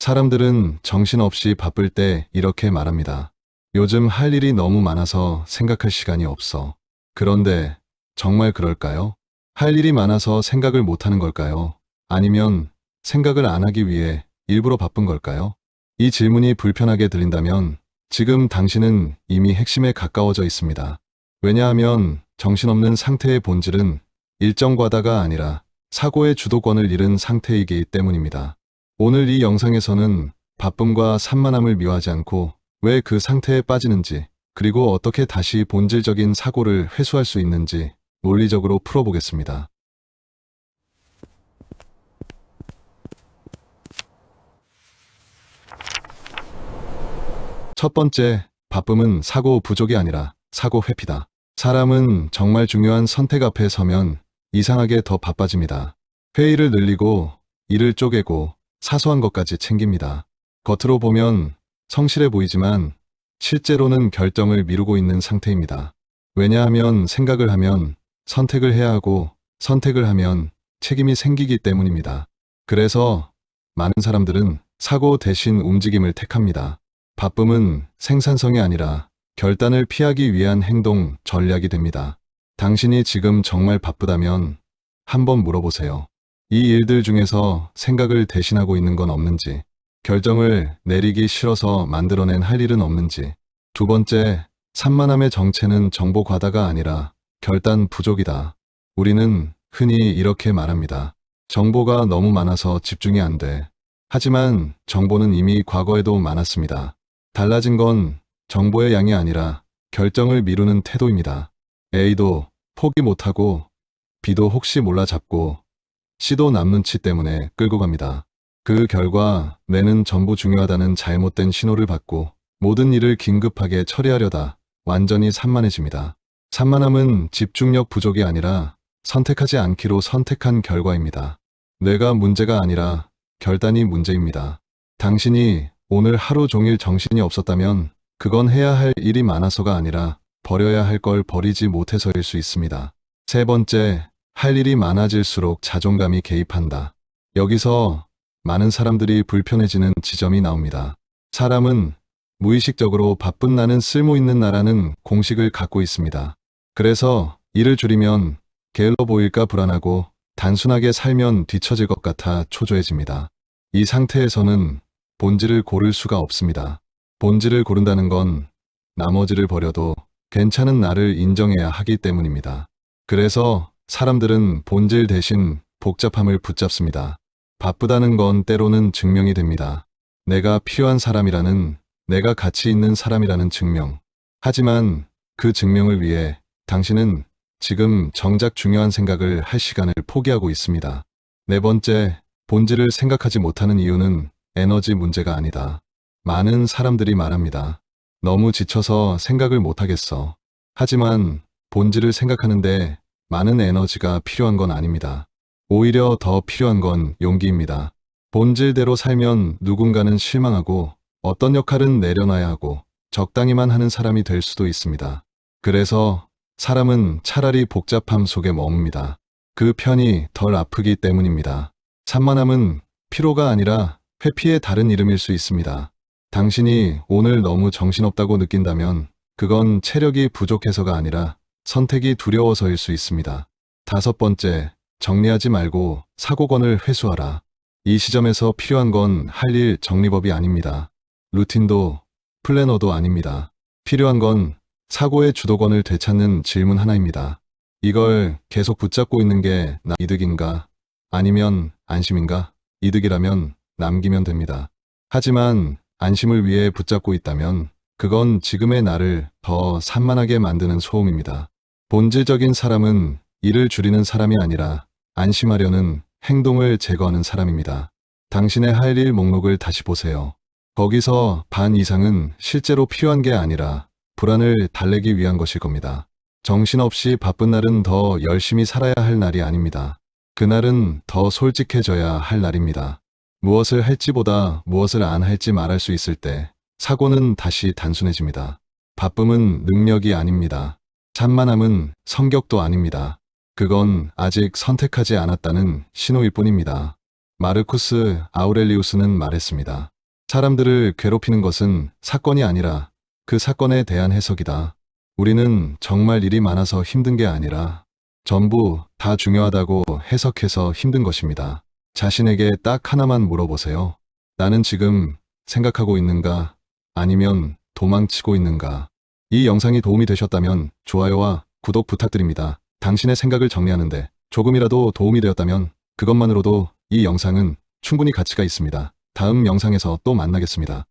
사람들은 정신없이 바쁠 때 이렇게 말합니다. 요즘 할 일이 너무 많아서 생각할 시간이 없어. 그런데 정말 그럴까요? 할 일이 많아서 생각을 못하는 걸까요? 아니면 생각을 안 하기 위해 일부러 바쁜 걸까요? 이 질문이 불편하게 들린다면 지금 당신은 이미 핵심에 가까워져 있습니다. 왜냐하면 정신없는 상태의 본질은 일정 과다가 아니라 사고의 주도권을 잃은 상태이기 때문입니다. 오늘 이 영상에서는 바쁨과 산만함을 미워하지 않고 왜 그 상태에 빠지는지, 그리고 어떻게 다시 본질적인 사고를 회수할 수 있는지 논리적으로 풀어보겠습니다. 첫 번째, 바쁨은 사고 부족이 아니라 사고 회피다. 사람은 정말 중요한 선택 앞에 서면 이상하게 더 바빠집니다. 회의를 늘리고 일을 쪼개고 사소한 것까지 챙깁니다. 겉으로 보면 성실해 보이지만 실제로는 결정을 미루고 있는 상태입니다. 왜냐하면 생각을 하면 선택을 해야 하고 선택을 하면 책임이 생기기 때문입니다. 그래서 많은 사람들은 사고 대신 움직임을 택합니다. 바쁨은 생산성이 아니라 결단을 피하기 위한 행동 전략이 됩니다. 당신이 지금 정말 바쁘다면 한번 물어보세요. 이 일들 중에서 생각을 대신하고 있는 건 없는지, 결정을 내리기 싫어서 만들어낸 할 일은 없는지. 두 번째, 산만함의 정체는 정보 과다가 아니라 결단 부족이다. 우리는 흔히 이렇게 말합니다. 정보가 너무 많아서 집중이 안 돼. 하지만 정보는 이미 과거에도 많았습니다. 달라진 건 정보의 양이 아니라 결정을 미루는 태도입니다. A도 포기 못하고 B도 혹시 몰라 잡고 C도 남 눈치 때문에 끌고 갑니다. 그 결과 뇌는 전부 중요하다는 잘못된 신호를 받고 모든 일을 긴급하게 처리하려다 완전히 산만해집니다. 산만함은 집중력 부족이 아니라 선택하지 않기로 선택한 결과입니다. 뇌가 문제가 아니라 결단이 문제입니다. 당신이 오늘 하루 종일 정신이 없었다면 그건 해야 할 일이 많아서가 아니라 버려야 할 걸 버리지 못해서일 수 있습니다. 세 번째, 할 일이 많아질수록 자존감이 개입한다. 여기서 많은 사람들이 불편해지는 지점이 나옵니다. 사람은 무의식적으로 바쁜 나는 쓸모 있는 나라는 공식을 갖고 있습니다. 그래서 일을 줄이면 게을러 보일까 불안하고 단순하게 살면 뒤처질 것 같아 초조해집니다. 이 상태에서는 본질을 고를 수가 없습니다. 본질을 고른다는 건 나머지를 버려도 괜찮은 나를 인정해야 하기 때문입니다. 그래서 사람들은 본질 대신 복잡함을 붙잡습니다. 바쁘다는 건 때로는 증명이 됩니다. 내가 필요한 사람이라는, 내가 가치 있는 사람이라는 증명. 하지만 그 증명을 위해 당신은 지금 정작 중요한 생각을 할 시간을 포기하고 있습니다. 네 번째, 본질을 생각하지 못하는 이유는 에너지 문제가 아니다. 많은 사람들이 말합니다. 너무 지쳐서 생각을 못하겠어. 하지만 본질을 생각하는데 많은 에너지가 필요한 건 아닙니다. 오히려 더 필요한 건 용기입니다. 본질대로 살면 누군가는 실망하고 어떤 역할은 내려놔야 하고 적당히만 하는 사람이 될 수도 있습니다. 그래서 사람은 차라리 복잡함 속에 머뭅니다. 그 편이 덜 아프기 때문입니다. 산만함은 피로가 아니라 회피의 다른 이름일 수 있습니다. 당신이 오늘 너무 정신없다고 느낀다면 그건 체력이 부족해서가 아니라 선택이 두려워서일 수 있습니다. 다섯 번째, 정리하지 말고 사고건을 회수하라. 이 시점에서 필요한 건 할 일 정리법이 아닙니다. 루틴도 플래너도 아닙니다. 필요한 건 사고의 주도권을 되찾는 질문 하나입니다. 이걸 계속 붙잡고 있는 게 나 이득인가? 아니면 안심인가? 이득이라면 남기면 됩니다. 하지만 안심을 위해 붙잡고 있다면 그건 지금의 나를 더 산만하게 만드는 소음입니다. 본질적인 사람은 일을 줄이는 사람이 아니라 안심하려는 행동을 제거하는 사람입니다. 당신의 할 일 목록을 다시 보세요. 거기서 반 이상은 실제로 필요한 게 아니라 불안을 달래기 위한 것일 겁니다. 정신없이 바쁜 날은 더 열심히 살아야 할 날이 아닙니다. 그날은 더 솔직해져야 할 날입니다. 무엇을 할지보다 무엇을 안 할지 말할 수 있을 때 사고는 다시 단순해집니다. 바쁨은 능력이 아닙니다. 산만함은 성격도 아닙니다. 그건 아직 선택하지 않았다는 신호일 뿐입니다. 마르쿠스 아우렐리우스는 말했습니다. 사람들을 괴롭히는 것은 사건이 아니라 그 사건에 대한 해석이다. 우리는 정말 일이 많아서 힘든 게 아니라 전부 다 중요하다고 해석해서 힘든 것입니다. 자신에게 딱 하나만 물어보세요. 나는 지금 생각하고 있는가? 아니면 도망치고 있는가? 이 영상이 도움이 되셨다면 좋아요와 구독 부탁드립니다. 당신의 생각을 정리하는데 조금이라도 도움이 되었다면 그것만으로도 이 영상은 충분히 가치가 있습니다. 다음 영상에서 또 만나겠습니다.